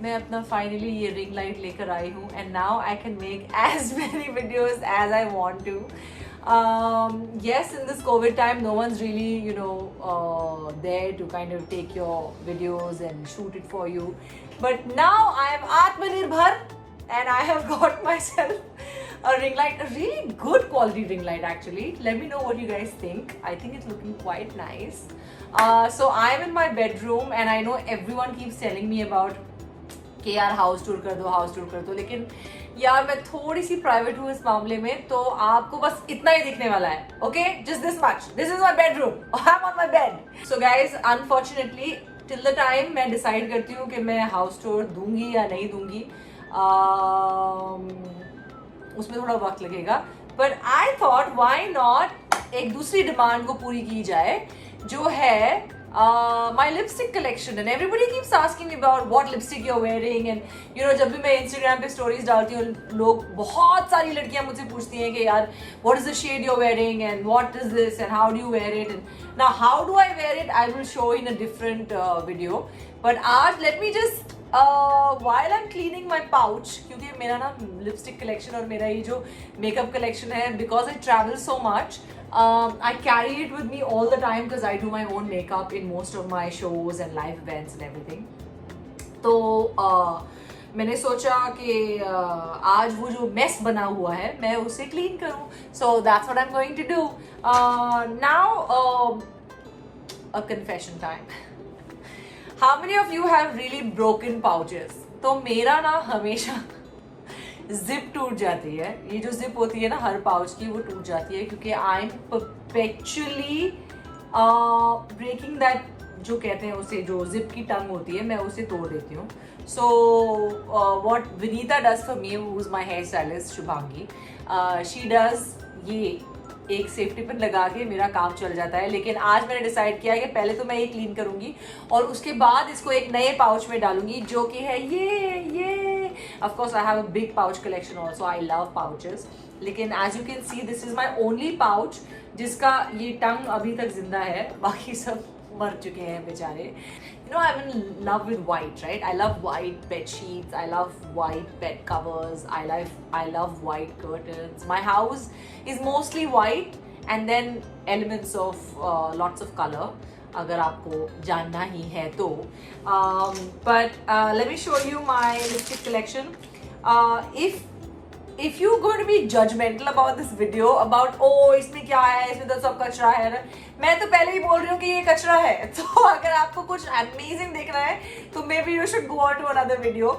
मैं अपना फाइनली ये रिंग लाइट लेकर आई हूँ and now I can make as many videos as I want to. Yes, in this COVID time, no one's really, there to kind of take your videos and shoot it for you. But now I am Atmanirbhar and I have got myself a ring light, a really good quality ring light actually. Let me know what you guys think. I think it's looking quite nice. So I am in my bedroom and I know everyone keeps telling me about कि यार house tour कर दो, लेकिन यार मैं थोड़ी सी private हूँ इस मामले में, तो आपको बस इतना ही दिखने वाला है. Okay, just this much. This is my bedroom, I am on my bed. So guys, unfortunately till the time मैं डिसाइड करती हूँ कि मैं हाउस टूर दूंगी या नहीं दूंगी, उसमें थोड़ा वक्त लगेगा. But I thought why not एक दूसरी डिमांड को पूरी की जाए, जो है my lipstick collection. And everybody keeps asking me about what lipstick you're wearing, and जब भी मैं Instagram पे stories डालती हूँ, लोग बहुत सारी लड़कियाँ मुझसे पूछती हैं कि यार what is the shade you're wearing and what is this and how do you wear it. And now how do I wear it I will show in a different video. But आज let me just while I'm cleaning my pouch, क्योंकि मेरा ना lipstick collection और मेरा ये जो makeup collection है, because I travel so much, I carry it with me all the time because I do my own makeup in most of my shows and live events and everything. तो मैंने सोचा कि आज वो जो mess बना हुआ है मैं उसे क्लीन करूं. So that's what I'm going to do. Now a confession time. How many of you have really broken pouches? तो मेरा ना हमेशा जिप टूट जाती है. ये जो जिप होती है ना हर पाउच की, वो टूट जाती है क्योंकि I am perpetually breaking that, जो कहते हैं उसे, जो जिप की टंग होती है, मैं उसे तोड़ देती हूँ. So what Vinita does for me, who is my hair stylist Shubhangi, she does ये एक सेफ्टी पिन लगा के मेरा काम चल जाता है. लेकिन आज मैंने डिसाइड किया कि पहले तो मैं ये क्लीन करूंगी और उसके बाद इसको एक नए पाउच में डालूंगी, जो कि है ये. Of course, I have a big pouch collection also. I love pouches. लेकिन as you can see, this is my only pouch जिसका ये टंग अभी तक जिंदा है, बाकी सब मर चुके हैं बेचारे. I'm in love with white, right? I love white bed sheets. I love white bed covers. I love white curtains. My house is mostly white and then elements of lots of color. अगर आपको जानना ही है तो. But let me show you my lipstick collection. If you're going to be judgmental about this video, about इसमें क्या है, इसमें तो सब कचरा है, मैं तो पहले ही बोल रही हूँ कि ये कचरा है. तो अगर आपको कुछ amazing देखना है तो maybe you should go on to another video,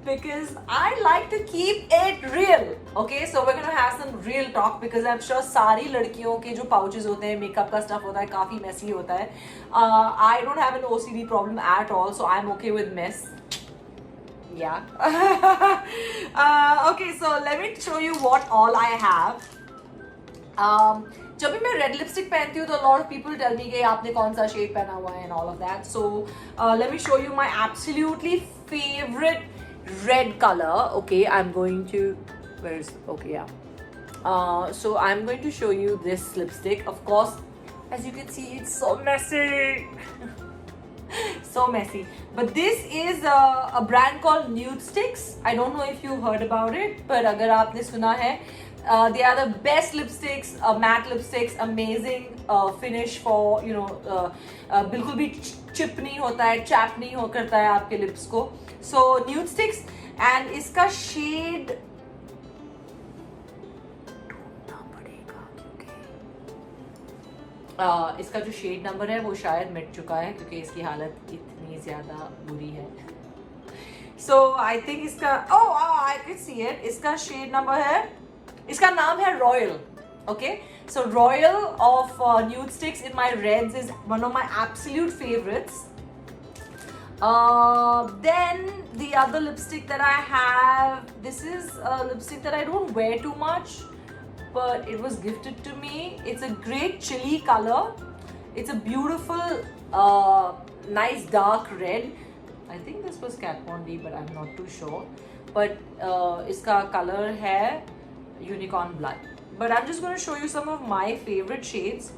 because I like to keep it real. Okay, so we're gonna have some real talk because I'm sure सारी लड़कियों के जो pouches होते हैं, makeup का stuff होता है, काफी messy होता है. I don't have an OCD problem at all, so I'm okay with mess. Yeah. Okay, so let me show you what all I have. जब भी मैं रेड लिपस्टिक पहनती हूँ तो lot of people tell me कि आपने कौन सा शेड पहना हुआ है and all of that. So let me show you my absolutely favourite red colour. Okay, I am going to, where is, okay, ya, so I'm going to show you this lipstick. Of course, as you can see, it's so messy. So messy. But this is a brand called Nude Sticks. I don't know if you heard about it, but अगर आपने सुना है, they are the best lipsticks, matte lipsticks, amazing finish for बिल्कुल भी chip नहीं होता है, chap नहीं हो करता है आपके लिप्स को. So Nude Sticks, and इसका शेड इसका जो शेड नंबर है वो शायद मिट चुका है क्योंकि इसकी हालत इतनी ज़्यादा बुरी है. सो आई थिंक इसका, आई कैन सी इट, इसका शेड नंबर है, इसका नाम है royal. Okay, so royal of nude sticks in my reds is one of my absolute favourites. Then the other lipstick that I have, this is a lipstick that I don't wear too much, but it was gifted to me. It's a great chili color. It's a beautiful, nice dark red. I think this was Kat Von D, but I'm not too sure. But iska color hai Unicorn Blood. But I'm just going to show you some of my favorite shades.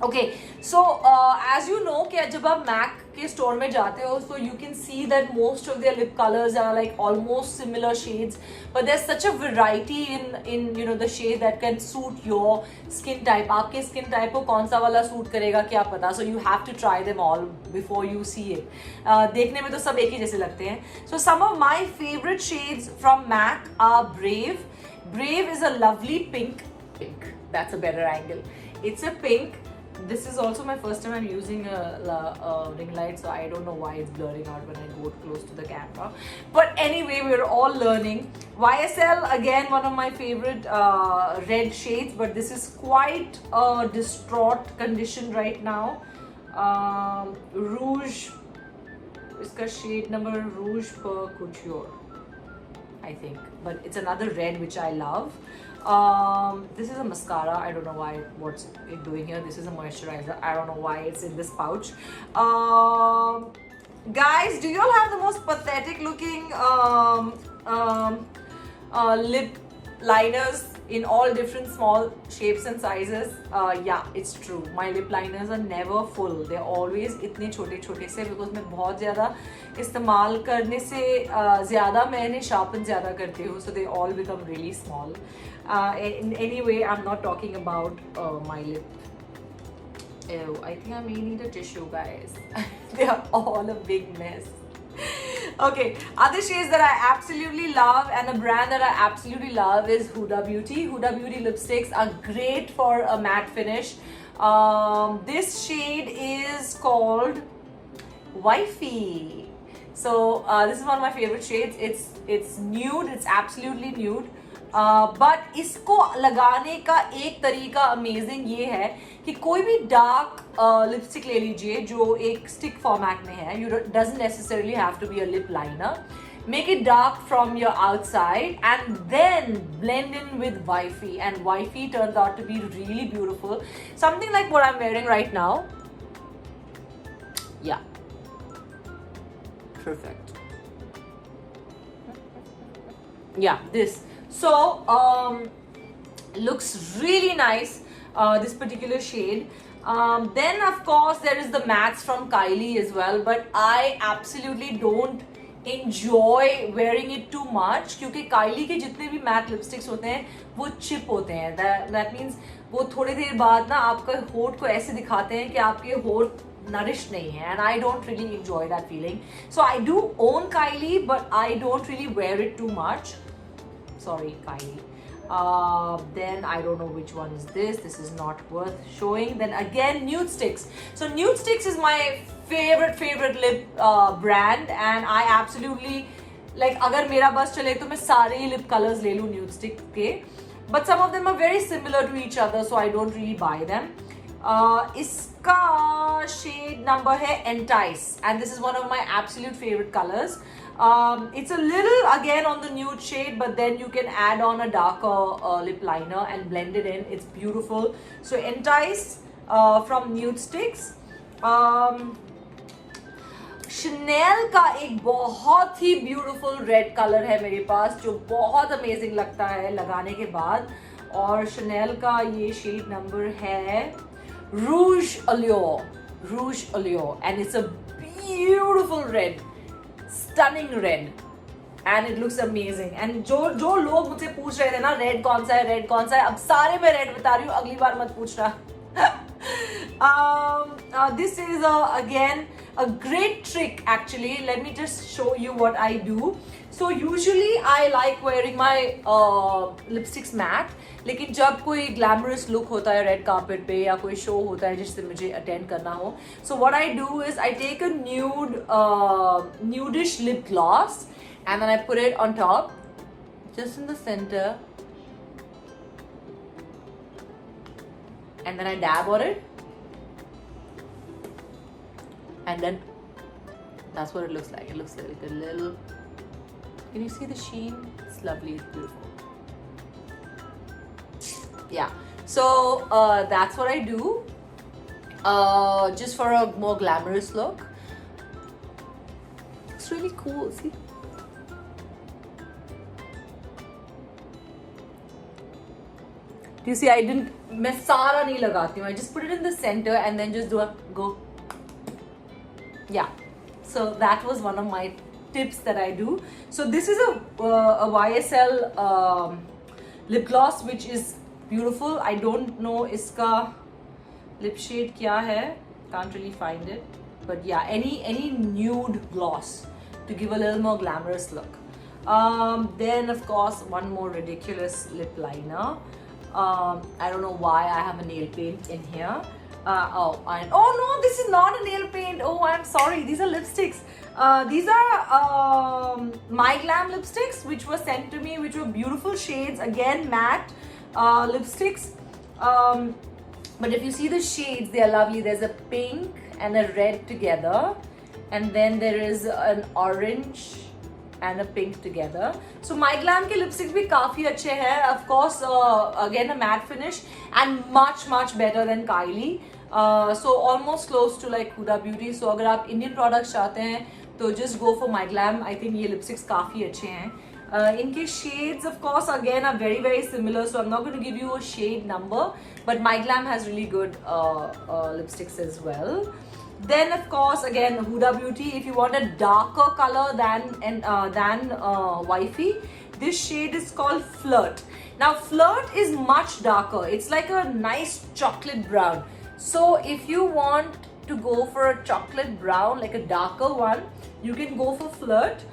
Okay, so as you know कि जब आप MAC के store में जाते हो, so you can see that most of their lip colors are like almost similar shades, but there's such a variety in you know the shade that can suit your skin type. आपके skin type को कौन सा वाला suit करेगा क्या पता, so you have to try them all before you see it. देखने में तो सब एक ही जैसे लगते हैं. So some of my favorite shades from MAC are Brave. Brave is a lovely pink. That's a better angle. It's a pink. This is also my first time I'm using a ring light, so I don't know why it's blurring out when I go close to the camera. But anyway, we're all learning. YSL, again, one of my favorite red shades, but this is quite a distraught condition right now. Rouge, iska shade number Rouge per Couture, I think. But it's another red which I love. This is a mascara. I don't know why, what's it doing here. This is a moisturizer. I don't know why it's in this pouch. Guys, do you all have the most pathetic looking lip liners in all different small shapes and sizes? Yeah, it's true. My lip liners are never full. They're always इतने छोटे छोटे से, because मैं बहुत ज़्यादा इस्तेमाल करने से ज़्यादा मैं इन्हें sharpen ज़्यादा करती हूँ, so they all become really small. Anyway, I'm not talking about my lip. Ew, I think I may need a tissue, guys. They are all a big mess. Okay, other shades that I absolutely love and a brand that I absolutely love is Huda Beauty. Huda Beauty lipsticks are great for a matte finish. This shade is called Wifey. So this is one of my favorite shades. It's nude. It's absolutely nude. But इसको लगाने का एक तरीका amazing ये है कि कोई भी डार्क लिपस्टिक ले लीजिए जो एक स्टिक फॉर्मेट में है. You doesn't necessarily have to be a lip liner. Make it dark from your outside and then blend in with Wifey, and Wifey turns out to be really beautiful. Something like what I'm wearing right now. Yeah. Perfect. Yeah, this. So, looks really nice, this particular shade. Then of course there is the mattes from Kylie as well, but I absolutely don't enjoy wearing it too much क्योंकि Kylie के जितने भी matte lipsticks होते हैं वो chip होते हैं. That means वो थोड़ी देर बाद ना आपका होठ को ऐसे दिखाते हैं कि आपके होठ nourished नहीं है, and I don't really enjoy that feeling. So I do own Kylie, but I don't really wear it too much. Sorry, Kylie. Then I don't know which one is this. This is not worth showing. Then again, Nude Sticks. So Nude Sticks is my favorite lip brand, and I absolutely like. अगर मेरा बस चले तो मैं सारे ही lip colors ले लूँ Nude Stick के. But some of them are very similar to each other, so I don't really buy them. इसका shade number है Entice, and this is one of my absolute favorite colors. It's a little again on the nude shade, but then you can add on a darker lip liner and blend it in. It's beautiful. So Entice from Nude Sticks. Chanel का एक बहुत ही beautiful red color है मेरे पास जो बहुत amazing लगता है लगाने के बाद, और Chanel का ये shade number है Rouge Allure. Rouge Allure, and it's a beautiful red. Stunning red, and it looks amazing. And जो लोग मुझसे पूछ रहे थे ना रेड कौन सा है, अब सारे मैं रेड बता रही हूँ, अगली बार मत पूछना. This is again a great trick actually. Let me just show you what I do. So usually I like wearing my lipsticks matte, लेकिन जब कोई glamorous look होता है red carpet पे या कोई show होता है जिससे मुझे attend करना हो, so what I do is I take a nudish lip gloss and then I put it on top, just in the center, and then I dab on it, and then that's what it looks like. It looks like a little. Can you see the sheen? It's lovely. It's beautiful. Yeah. So that's what I do. Just for a more glamorous look. It's really cool. See. Do you see? I didn't मैं सारा नहीं लगाती हूँ. I just put it in the center and then just do a go. Yeah. So that was one of my tips that I do. So this is a YSL lip gloss which is beautiful. I don't know iska lip shade kya hai. Can't really find it. But yeah, any nude gloss to give a little more glamorous look. Then of course one more ridiculous lip liner. I don't know why I have a nail paint in here. Oh no, this is not a nail paint. Oh, I'm sorry. These are lipsticks. These are My Glam lipsticks, which were sent to me, which were beautiful shades. Again, matte lipsticks. But if you see the shades, they are lovely. There's a pink and a red together, and then there is an orange and a pink together. So My Glam के lipsticks भी काफी अच्छे हैं. Of course, again a matte finish and much better than Kylie. So almost close to like Huda Beauty. So अगर आप Indian products चाहते हैं तो just go for My Glam. I think ये lipsticks काफी अच्छे हैं. इनके shades of course again are very similar. So I'm not going to give you a shade number, but My Glam has really good lipsticks as well. Then of course again Huda Beauty, if you want a darker color than Wifey, this shade is called Flirt. Now Flirt is much darker. It's like a nice chocolate brown. So if you want to go for a chocolate brown, like a darker one, you can go for Flirt.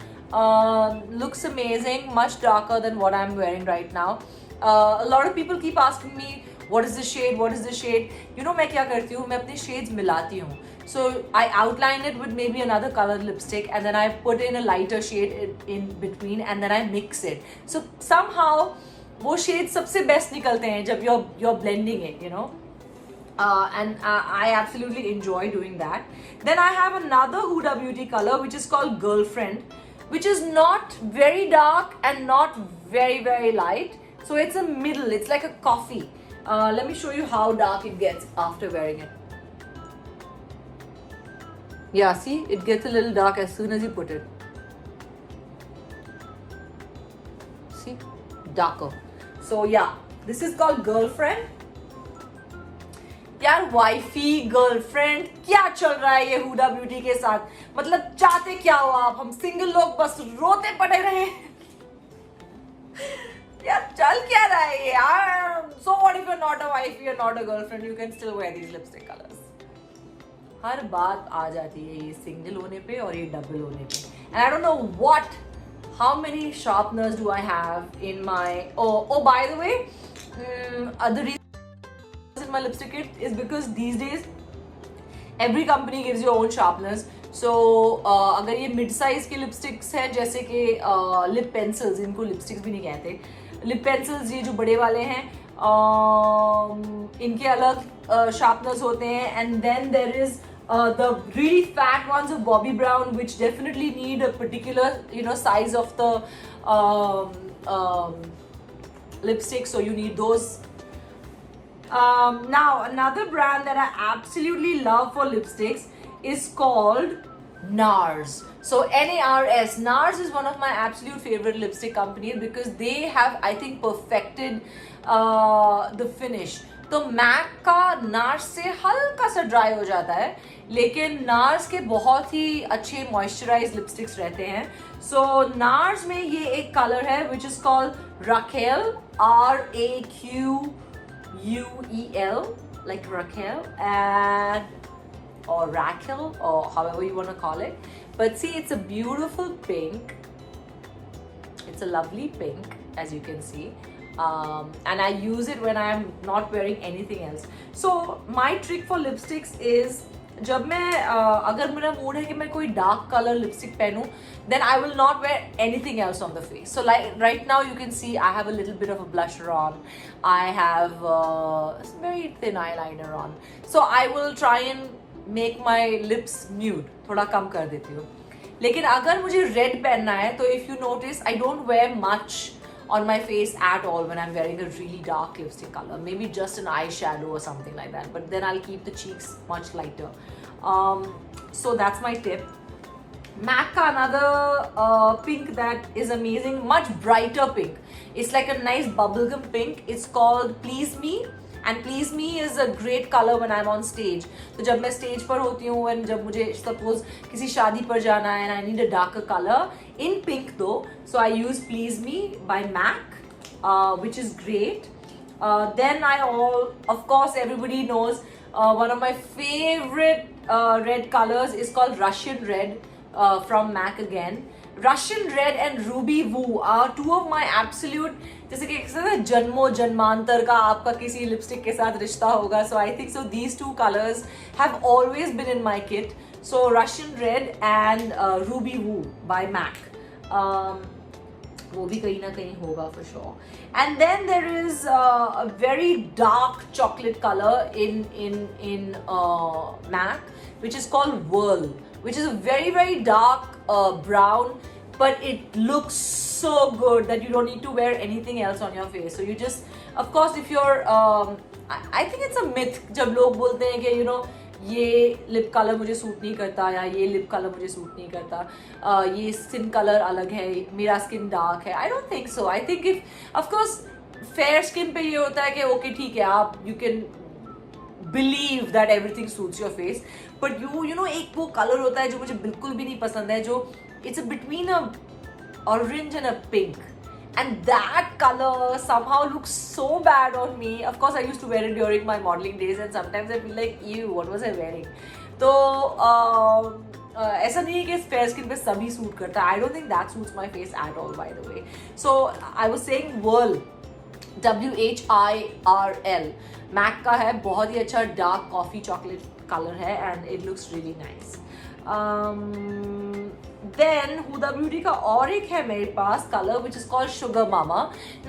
Looks amazing, much darker than what I'm wearing right now. A lot of people keep asking me, what is the shade, what is the shade? You know मैं क्या करती हूँ, मैं अपने shades मिलाती हूँ. So I outline it with maybe another colored lipstick, and then I put in a lighter shade in between, and then I mix it. So somehow वो shades सबसे best निकलते हैं जब you're blending it, you know. And I absolutely enjoy doing that. Then I have another Huda Beauty color which is called Girlfriend, which is not very dark and not very light. So it's a middle, it's like a coffee. Let me show you how dark it gets after wearing it. Yeah, see, it gets a little dark as soon as you put it. See, darker. So yeah, this is called Girlfriend. यार wifey girlfriend क्या चल रहा है ये Hooda beauty के साथ? मतलब चाहते क्या हो आप? हम सिंगल लोग बस रोते पड़े रहे यार, चल क्या रहा है ये यार? So what if you're not a wife, you're not a girlfriend, you can still wear these lipstick colors. हर बात आ जाती है ये सिंगल होने पे और ये डबल होने पे. And I don't know how many sharpeners do I have in my, oh by the way, the reason in my lipstick kit is because these days every company gives you own sharpeners. So अगर ये mid size के lipsticks हैं, जैसे कि lip pencils, इनको lipsticks भी नहीं कहते, lip pencils ये जो बड़े वाले हैं, इनके अलग sharpeners होते हैं. And then there is the really fat ones of Bobbi Brown, which definitely need a particular size of the lipstick, so you need those. Now another brand that I absolutely love for lipsticks is called NARS. So NARS. NARS is one of my absolute favorite lipstick companies because they have, I think, perfected the finish. तो MAC का NARS से हल्का सा dry हो जाता है, लेकिन NARS के बहुत ही अच्छे मॉइस्चराइज लिपस्टिक्स रहते हैं. सो NARS में ये एक कलर है which is called Raquel, RAQUEL, like Raquel, and or Raquel, or however you want to call it. But see, it's a beautiful pink. It's a lovely pink, as you can see. And I use it when I'm not wearing anything else. So my trick for lipsticks is, जब मैं अगर मेरा mood है कि मैं कोई dark color lipstick पहनूं, then I will not wear anything else on the face. So like right now you can see I have a little bit of a blusher on. I have very thin eyeliner on. So I will try and make my lips nude. थोड़ा कम कर देती हूँ. लेकिन अगर मुझे red पहनना है, तो if you notice I don't wear much on my face at all when I'm wearing a really dark lipstick color. Maybe just an eyeshadow or something like that. But then I'll keep the cheeks much lighter. So that's my tip. MAC का another pink that is amazing, much brighter pink. It's like a nice bubblegum pink. It's called Please Me. And please me is a great colour when I am on stage. तो जब मैं stage पर होती हूँ and जब मुझे suppose किसी शादी पर जाना है and I need a darker colour in pink though, so I use please me by MAC which is great. Then I of course everybody knows one of my favorite red colors is called Russian red from MAC again. Russian red and ruby woo are two of my absolute, जैसे कि कहते हैं जन्मों जन्मांतर का आपका किसी lipstick के साथ रिश्ता होगा. So I think so these two colors have always been in my kit. So Russian red and ruby woo by MAC. वो भी कहीं ना कहीं होगा for sure. And then there is a very dark chocolate color in MAC, which is called Whirl, which is a very very dark brown, but it looks so good that you don't need to wear anything else on your face. So you just, of course, if you're I think it's a myth जब लोग बोलते हैं कि you know ये lip colour मुझे suit नहीं करता या ये लिप कलर मुझे सूट नहीं करता, ये स्किन कलर अलग है, मेरा स्किन डार्क है. I don't think so. I think if of course fair skin पे ये होता है कि ओके ठीक है, आप you can believe that everything suits your face, but you know एक वो कलर होता है जो मुझे बिल्कुल भी नहीं पसंद है, जो it's a between a orange and a pink. And that color somehow looks so bad on me. Of course, I used to wear it during my modeling days, and sometimes I feel like, ew, what was I wearing? तो ऐसा नहीं है कि fair skin पे सभी suit करता है. I don't think that suits my face at all, by the way. So I was saying Whirl, WHIRL, MAC का है, बहुत ही अच्छा डार्क कॉफी चॉकलेट कलर है and it looks really nice. Then Huda Beauty का और एक है मेरे पास colour which is called Sugar Mama.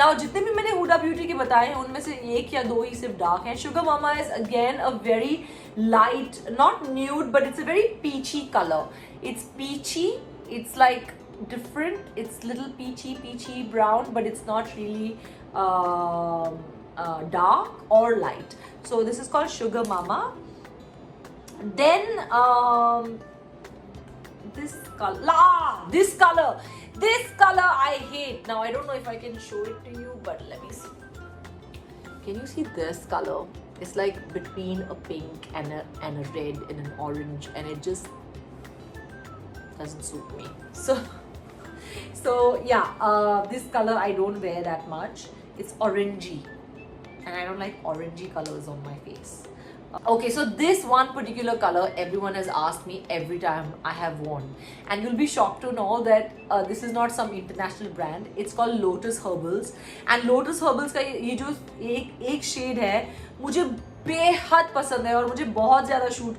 Now जितने भी मैंने Huda Beauty के बताए हैं उनमें से एक या दो ही सिर्फ डार्क हैं. Sugar Mama is again a very light, not nude, but it's a very peachy color. It's peachy, it's like different, it's little peachy brown, but it's not really dark or light. So this is called Sugar Mama. Then this color I hate. Now I don't know if I can show it to you, but let me see. Can you see this color? It's like between a pink and a red and an orange, and it just doesn't suit me. So yeah, this color I don't wear that much. It's orangey, and I don't like orangey colors on my face. Okay, so this one particular color everyone has asked me every time I have worn, and you'll be shocked to know that this is not some international brand. It's called Lotus Herbals, and Lotus Herbals का ये जो एक shade है मुझे बेहद पसंद है और मुझे बहुत ज़्यादा सूट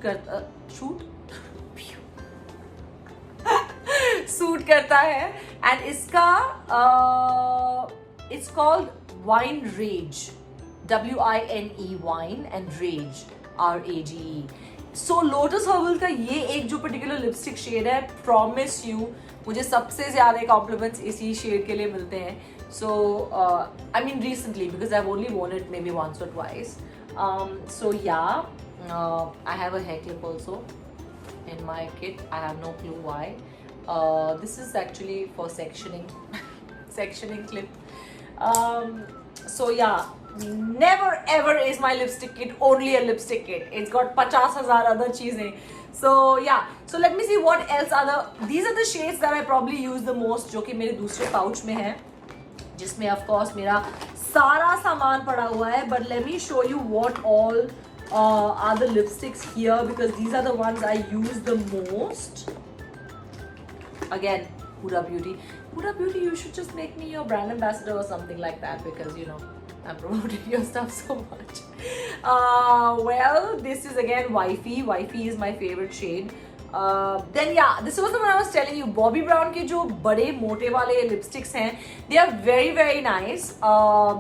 करता है. and इसका it's called Wine Rage, WINE wine and Rage RAGE. So Lotus Herbal का ये एक जो पर्टिकुलर लिपस्टिक शेड है, promise you मुझे सबसे ज़्यादा कॉम्प्लीमेंट्स इसी शेड के लिए मिलते हैं. So I mean recently because I've only worn it maybe once or twice. So yeah, I have a hair clip also in my kit. I have no clue why. This is actually for sectioning clip. So yeah, never ever is my lipstick kit only a lipstick kit. It's got 50,000 other चीजें. So yeah, so let me see what else are these are the shades that I probably use the most, जो कि मेरे दूसरे pouch में है, जिसमें of course मेरा सारा सामान पड़ा हुआ है. But let me show you what all are the lipsticks here, because these are the ones I use the most. Again, Huda Beauty, you should just make me your brand ambassador or something like that, because you know I'm promoting your stuff so much. Well, this is again Wifey is my favorite shade. Then yeah, this was the one I was telling you. Bobbi Brown के जो बड़े मोटे वाले lipsticks हैं, they are very very nice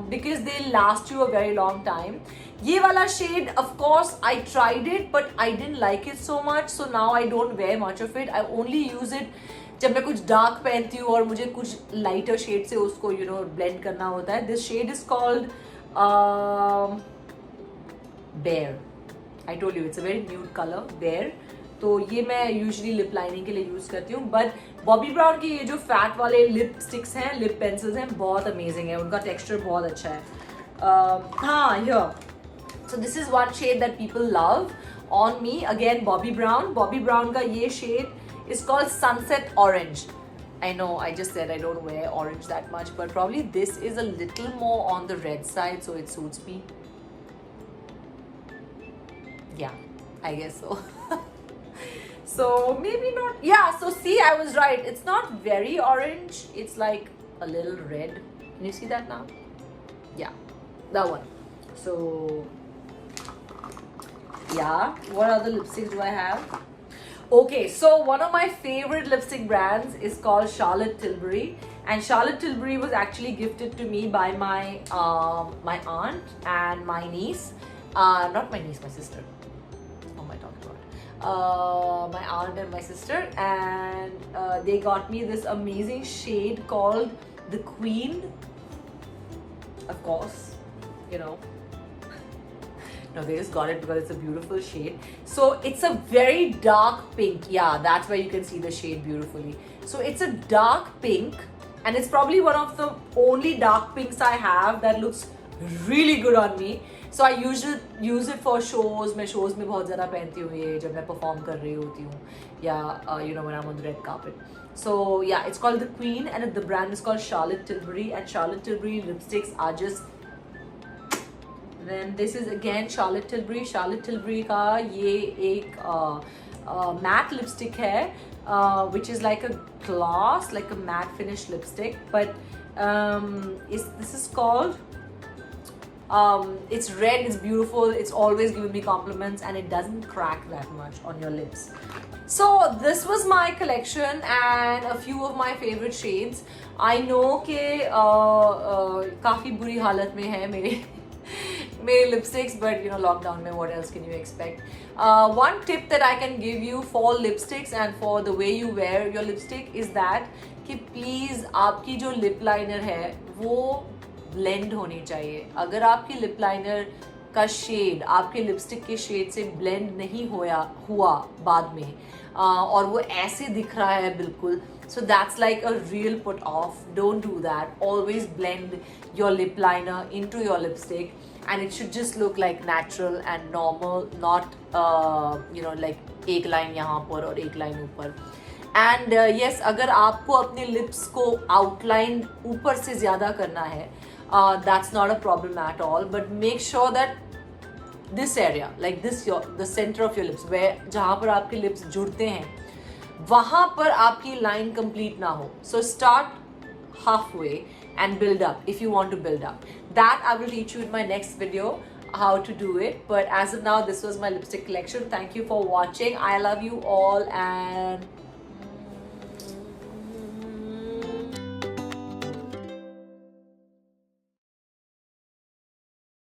because they last you a very long time. ये वाला shade, of course, I tried it, but I didn't like it so much, so now I don't wear much of it. I only use it जब मैं कुछ dark पहनती हूँ और मुझे कुछ लाइटर शेड से उसको ब्लेंड करना होता है. This shade is called bare. I told you it's a very nude colour, bare. तो ये मैं यूजुअली लिप लाइनिंग के लिए यूज करती हूँ. बट बॉबी ब्राउन की ये जो फैट वाले लिप स्टिक्स हैं, लिप पेंसिल्स हैं, बहुत अमेजिंग है. उनका टेक्सचर बहुत अच्छा है. हाँ, So this is one shade that people love on me. Again, Bobbi Brown. Bobbi Brown ka ye shade is called Sunset Orange. I know I just said I don't wear orange that much, but probably this is a little more on the red side, so it suits me. Yeah, I guess so. So maybe not. Yeah, so see, I was right. It's not very orange. It's like a little red. Can you see that now? Yeah, that one. So yeah, what other lipsticks do I have? Okay, so one of my favorite lipstick brands is called Charlotte Tilbury, and Charlotte Tilbury was actually gifted to me by my my aunt and my niece. Not my niece, my sister. What am I talking about? My aunt and my sister, and they got me this amazing shade called the Queen. Of course, you know. No, they just got it because it's a beautiful shade. So it's a very dark pink. Yeah, that's where you can see the shade beautifully. So it's a dark pink, and it's probably one of the only dark pinks I have that looks really good on me. So I usually use it for shows. मैं shows में बहुत ज़्यादा पहनती हूँ ये जब मैं perform कर रही होती हूँ या you know when I'm on the red carpet. So yeah, it's called the Queen, and the brand is called Charlotte Tilbury, and Charlotte Tilbury lipsticks are just. Then this is again Charlotte Tilbury. Charlotte Tilbury का ये एक matte lipstick है, which is like a gloss, like a matte finish lipstick. But this is called. It's red. It's beautiful. It's always giving me compliments, and it doesn't crack that much on your lips. So this was my collection and a few of my favorite shades. I know कि काफ़ी बुरी हालत में है मेरे lipsticks, but you know, lockdown mein, what else can you expect? One tip that I can give you for lipsticks and for the way you wear your lipstick is that कि please आपकी जो lip liner है वो blend होनी चाहिए. अगर आपकी lip liner का shade आपके lipstick के shade से blend नहीं हुआ बाद में और वो ऐसे दिख रहा है बिल्कुल, so that's like a real put off. Don't do that. Always blend your lip liner into your lipstick, and it should just look like natural and normal, not you know, like एक line यहाँ पर और एक line ऊपर. And yes, अगर आपको अपने lips को outline ऊपर से ज़्यादा करना है, that's not a problem at all. But make sure that this area, like this, the center of your lips, where जहाँ पर आपके lips जुड़ते हैं, वहाँ पर आपकी line complete ना हो. So start halfway and build up if you want to build up. That I will teach you in my next video how to do it. But as of now, this was my lipstick collection. Thank you for watching. I love you all, and